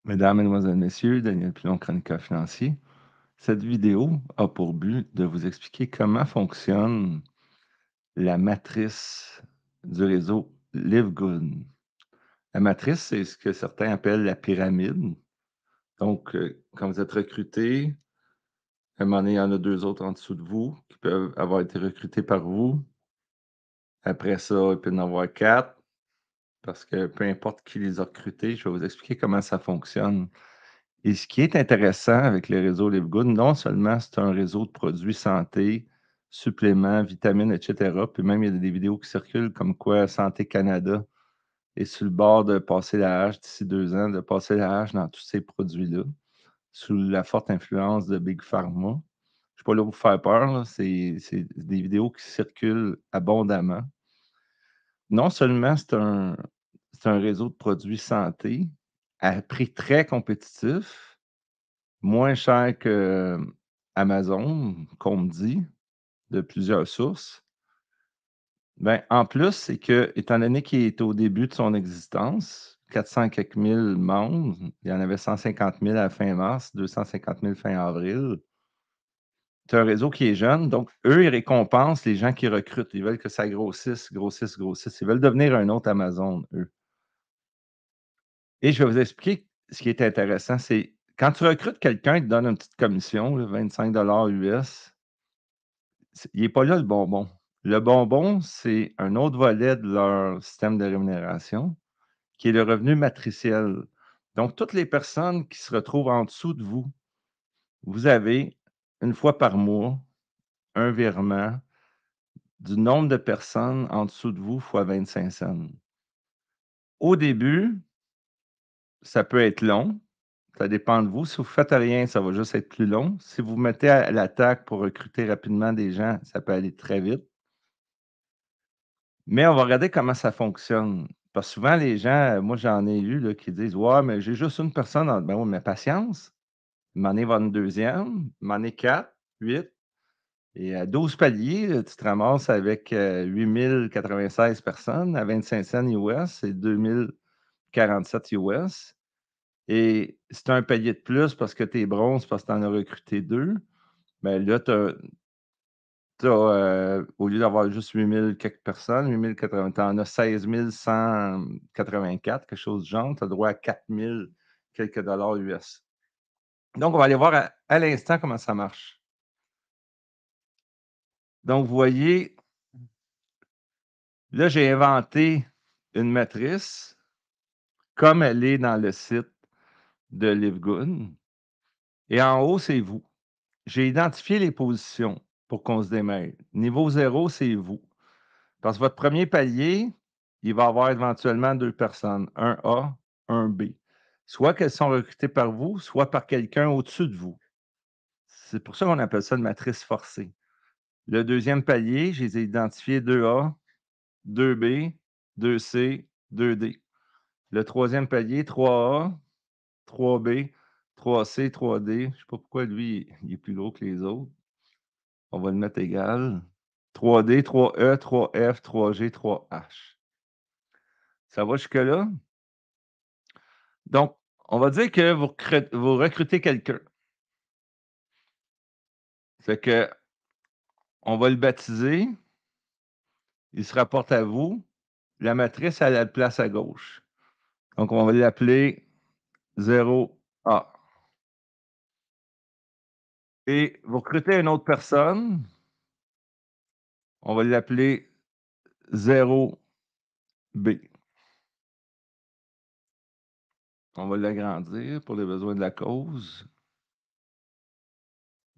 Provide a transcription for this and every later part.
Mesdames, Mesdemoiselles, Messieurs, Daniel Pilon, chroniqueur financier. Cette vidéo a pour but de vous expliquer comment fonctionne la matrice du réseau Livegood. La matrice, c'est ce que certains appellent la pyramide. Donc, quand vous êtes recruté, à un moment donné, il y en a 2 autres en dessous de vous qui peuvent avoir été recrutés par vous. Après ça, il peut y en avoir 4 parce que peu importe qui les a recrutés, je vais vous expliquer comment ça fonctionne. Et ce qui est intéressant avec le réseau Livegood, non seulement c'est un réseau de produits santé, suppléments, vitamines, et cetera, puis même il y a des vidéos qui circulent comme quoi Santé Canada est sur le bord de passer la hache d'ici 2 ans, de passer la hache dans tous ces produits-là, sous la forte influence de Big Pharma. Je ne suis pas là pour vous faire peur, là, c'est des vidéos qui circulent abondamment. Non seulement c'est un réseau de produits santé à prix très compétitif, moins cher que Amazon, qu'on me dit, de plusieurs sources. Ben, en plus, c'est que, étant donné qu'il est au début de son existence, 400 quelques mille membres, il y en avait 150 000 à la fin mars, 250 000 fin avril. C'est un réseau qui est jeune, donc eux, ils récompensent les gens qui recrutent. Ils veulent que ça grossisse, grossisse, grossisse. Ils veulent devenir un autre Amazon, eux. Et je vais vous expliquer ce qui est intéressant, c'est quand tu recrutes quelqu'un, il te donne une petite commission, là, 25 US. Il n'est pas là le bonbon. Le bonbon, c'est un autre volet de leur système de rémunération, qui est le revenu matriciel. Donc, toutes les personnes qui se retrouvent en dessous de vous, vous avez, une fois par mois, un virement du nombre de personnes en dessous de vous fois 25 cents. Au début, ça peut être long. Ça dépend de vous. Si vous ne faites rien, ça va juste être plus long. Si vous mettez à l'attaque pour recruter rapidement des gens, ça peut aller très vite. Mais on va regarder comment ça fonctionne. Parce que souvent, les gens, moi, j'en ai eu là, qui disent: «Ouais, mais j'ai juste une personne en» ben oui, mais patience. M'en est va une deuxième, m'en est 4, 8 et à 12 paliers, tu te ramasses avec, 8 096 personnes à 25 cents US, c'est 2 047 US et si tu as un palier de plus parce que tu es bronze, parce que tu en as recruté 2, ben là, tu as, au lieu d'avoir juste 8 000 quelques personnes, 8 080, tu en as 16 184, quelque chose du genre. Tu as droit à 4 000 quelques dollars US. Donc, on va aller voir à l'instant comment ça marche. Donc, vous voyez, là, j'ai inventé une matrice comme elle est dans le site de Livegood et en haut, c'est vous. J'ai identifié les positions pour qu'on se démêle. Niveau 0, c'est vous. Parce que votre premier palier, il va avoir éventuellement 2 personnes, un A, un B. Soit qu'elles sont recrutées par vous, soit par quelqu'un au-dessus de vous. C'est pour ça qu'on appelle ça une matrice forcée. Le deuxième palier, je les ai identifiés 2A, 2B, 2C, 2D. Le troisième palier, 3A, 3B, 3C, 3D. Je ne sais pas pourquoi lui, il est plus gros que les autres. On va le mettre égal. 3D, 3E, 3F, 3G, 3H. Ça va jusque-là? Donc, on va dire que vous recrutez quelqu'un. Fait que on va le baptiser, il se rapporte à vous. La matrice, elle a la place à gauche. Donc, on va l'appeler 0A. Et vous recrutez une autre personne, on va l'appeler 0B. On va l'agrandir pour les besoins de la cause.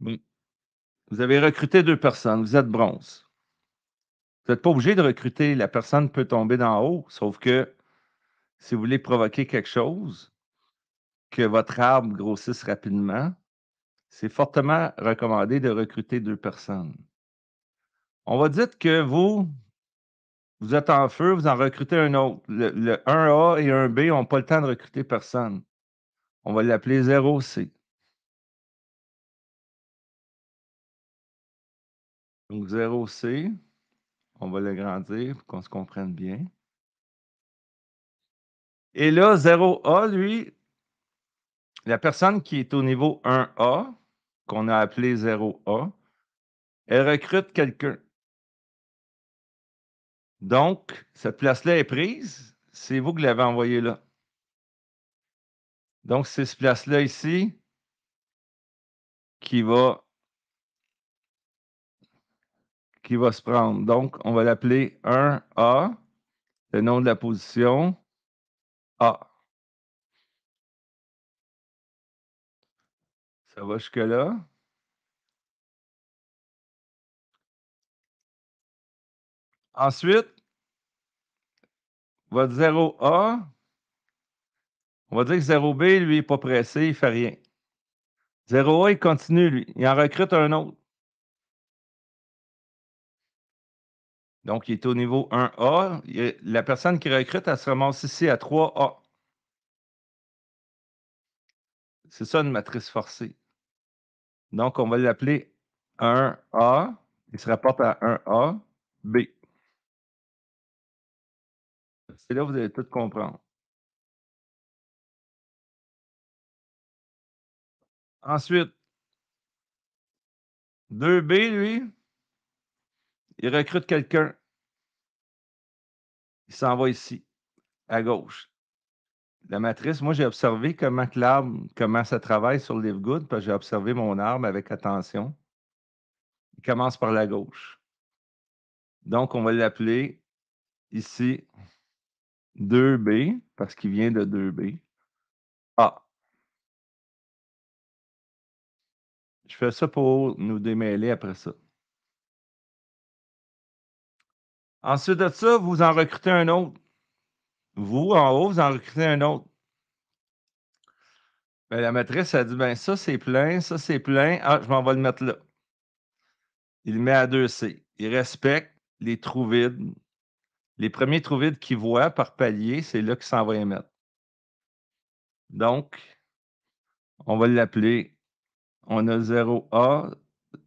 Bon. Vous avez recruté 2 personnes, vous êtes bronze. Vous n'êtes pas obligé de recruter, la personne peut tomber d'en haut, sauf que si vous voulez provoquer quelque chose, que votre arbre grossisse rapidement, c'est fortement recommandé de recruter 2 personnes. On va dire que vous êtes en feu, vous en recrutez un autre. Le 1A et un B n'ont pas le temps de recruter personne. On va l'appeler 0C. Donc 0C, on va l'agrandir pour qu'on se comprenne bien. Et là, 0A, lui, la personne qui est au niveau 1A, qu'on a appelé 0A, elle recrute quelqu'un. Donc, cette place-là est prise, c'est vous qui l'avez envoyé là. Donc, c'est cette place-là ici qui va qui va se prendre. Donc, on va l'appeler 1A, le nom de la position A. Ça va jusque-là? Ensuite, votre 0A, on va dire que 0B, lui, est pas pressé, il fait rien. 0A, il continue, lui, il en recrute un autre. Donc, il est au niveau 1A. La personne qui recrute, elle se ramasse ici à 3A. C'est ça une matrice forcée. Donc, on va l'appeler 1A. Il se rapporte à 1A, B. C'est là que vous allez tout comprendre. Ensuite, 2B, lui, il recrute quelqu'un. Il s'en va ici, à gauche. La matrice, moi, j'ai observé comment que l'arbre, comment ça travaille sur le Livegood, parce que j'ai observé mon arbre avec attention. Il commence par la gauche. Donc, on va l'appeler ici 2B, parce qu'il vient de 2B. A. Je fais ça pour nous démêler après ça. Ensuite de ça, vous en recrutez un autre. Vous, en haut, vous en recrutez un autre. Ben, la matrice, elle dit, ben ça, c'est plein, ça, c'est plein. Ah, je m'en vais le mettre là. Il le met à 2C. Il respecte les trous vides. Les premiers trous vides qu'il voit par palier, c'est là qu'il s'en va les mettre. Donc, on va l'appeler, on a 0A,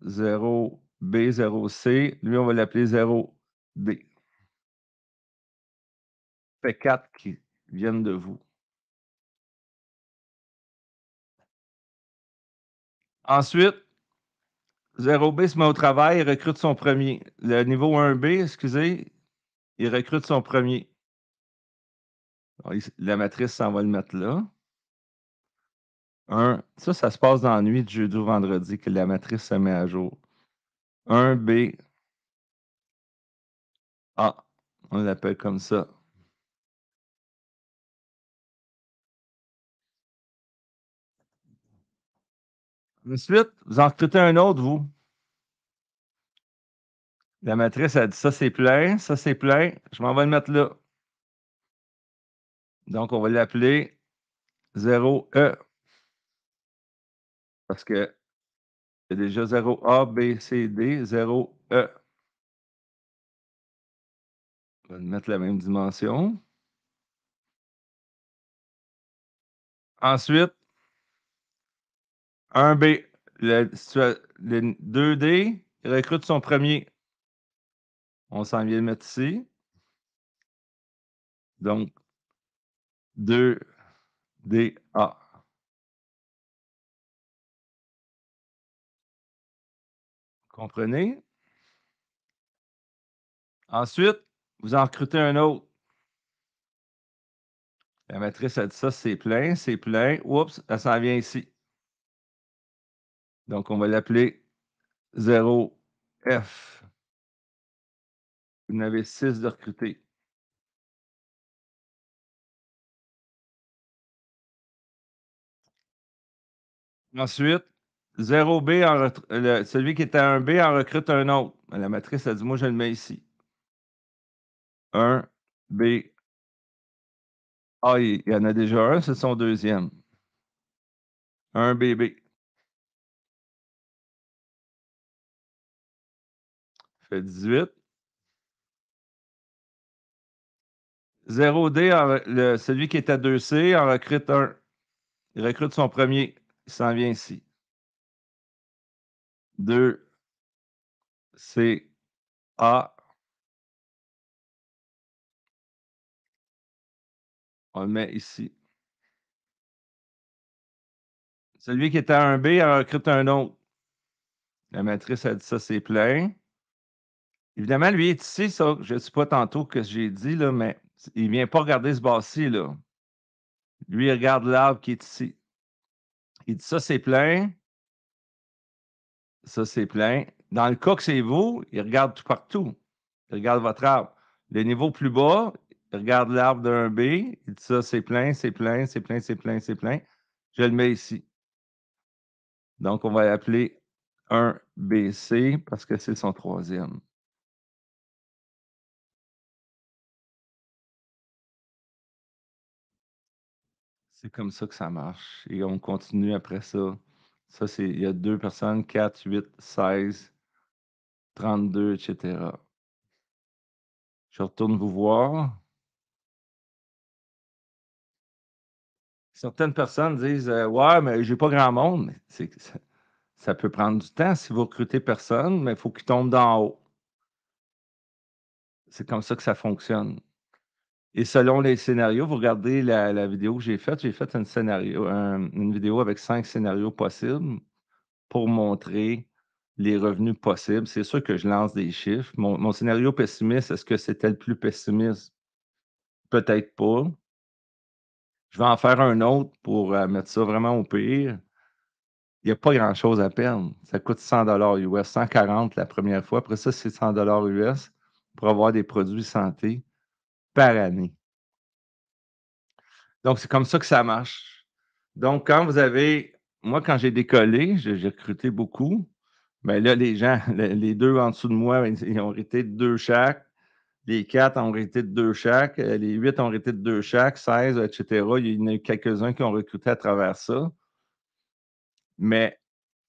0B, 0C. Lui, on va l'appeler 0D. Ça fait 4 qui viennent de vous. Ensuite, 0B se met au travail, il recrute son premier. Le niveau 1B, excusez, il recrute son premier. La matrice, ça, on va le mettre là. Ça se passe dans la nuit du jeudi au vendredi que la matrice se met à jour. 1B, A. On l'appelle comme ça. Ensuite, vous en recrutez un autre, vous. La matrice, elle dit ça, c'est plein, ça, c'est plein. Je m'en vais le mettre là. Donc, on va l'appeler 0E. Parce que il y a déjà 0A, B, C, D, 0E. On va le mettre la même dimension. Ensuite, 1B. Le 2D, il recrute son premier. On s'en vient le mettre ici. Donc, 2DA. Comprenez? Ensuite, vous en recrutez un autre. La matrice a dit ça, c'est plein, c'est plein. Oups, elle s'en vient ici. Donc, on va l'appeler 0F. Vous en avez 6 de recrutés. Ensuite, 0B, celui qui était à 1B en recrute un autre. La matrice a dit, moi, je le mets ici. 1B. Ah, il y en a déjà un, c'est son deuxième. 1BB. Fait 18. 0D, celui qui est à 2C en recrute un. Il recrute son premier. Il s'en vient ici. 2C, A. On le met ici. Celui qui était à 1B en recrute un autre. La matrice, a dit: «Ça, c'est plein». Évidemment, lui est ici, ça, je ne sais pas tantôt que j'ai dit là, mais il vient pas regarder ce bas-ci, là. Lui, il regarde l'arbre qui est ici. Il dit: «Ça, c'est plein, ça, c'est plein». Dans le cas que c'est vous, il regarde tout partout. Il regarde votre arbre. Le niveau plus bas, il regarde l'arbre d'un B, il dit: «Ça, c'est plein, c'est plein, c'est plein, c'est plein, c'est plein». Je le mets ici. Donc on va l'appeler 1BC parce que c'est son troisième. C'est comme ça que ça marche et on continue après ça. Ça, c'est il y a 2 personnes, 4, 8, 16, 32, et cetera. Je retourne vous voir. Certaines personnes disent, «Ouais, mais j'ai pas grand monde», mais c'est que ça peut prendre du temps si vous recrutez personne, mais il faut qu'il tombe d'en haut. C'est comme ça que ça fonctionne et selon les scénarios, vous regardez la vidéo que j'ai fait une vidéo avec 5 scénarios possibles pour montrer les revenus possibles. C'est sûr que je lance des chiffres. Mon scénario pessimiste, est-ce que c'était le plus pessimiste? Peut-être pas. Je vais en faire un autre pour, mettre ça vraiment au pire. Il y a pas grand-chose à perdre. Ça coûte 100 US, 140 la première fois. Après ça, c'est 100 US pour avoir des produits santé par année. Donc c'est comme ça que ça marche. Donc quand vous avez moi, quand j'ai décollé, j'ai recruté beaucoup, mais là, les gens, les 2 en dessous de moi, ben, ils ont été de 2 chaque. Les 4 ont été de 2 chaque, les 8 ont été de 2 chaque, 16, et cetera. Il y en a eu quelques-uns qui ont recruté à travers ça, mais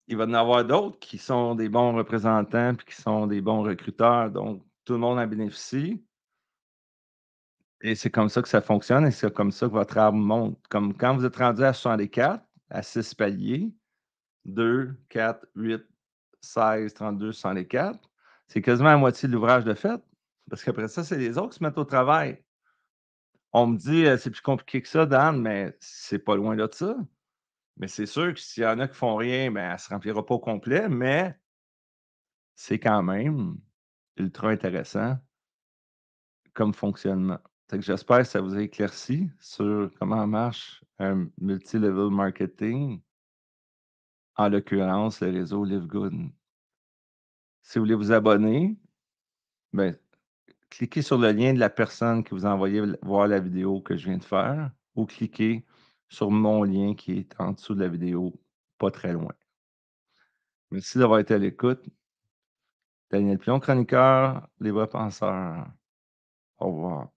il va y en avoir d'autres qui sont des bons représentants puis qui sont des bons recruteurs, donc tout le monde en bénéficie et c'est comme ça que ça fonctionne et c'est comme ça que votre arbre monte. Comme quand vous êtes rendu à 64, à 6 paliers, 2, 4, 8, 16, 32, 64, c'est quasiment la moitié de l'ouvrage de fait, parce qu'après ça, c'est les autres qui se mettent au travail. On me dit: «C'est plus compliqué que ça, Dan», mais c'est pas loin de ça. Mais c'est sûr que s'il y en a qui font rien, ben, elle se remplira pas au complet, mais c'est quand même ultra intéressant comme fonctionnement. Fait que j'espère que ça vous a éclairci sur comment marche un multi-level marketing, en l'occurrence le réseau Live Good. Si vous voulez vous abonner, ben, cliquez sur le lien de la personne qui vous a envoyé voir la vidéo que je viens de faire ou cliquez sur mon lien qui est en dessous de la vidéo, pas très loin. Merci d'avoir été à l'écoute. Daniel Pion, chroniqueur, Les Vrais Penseurs. Au revoir.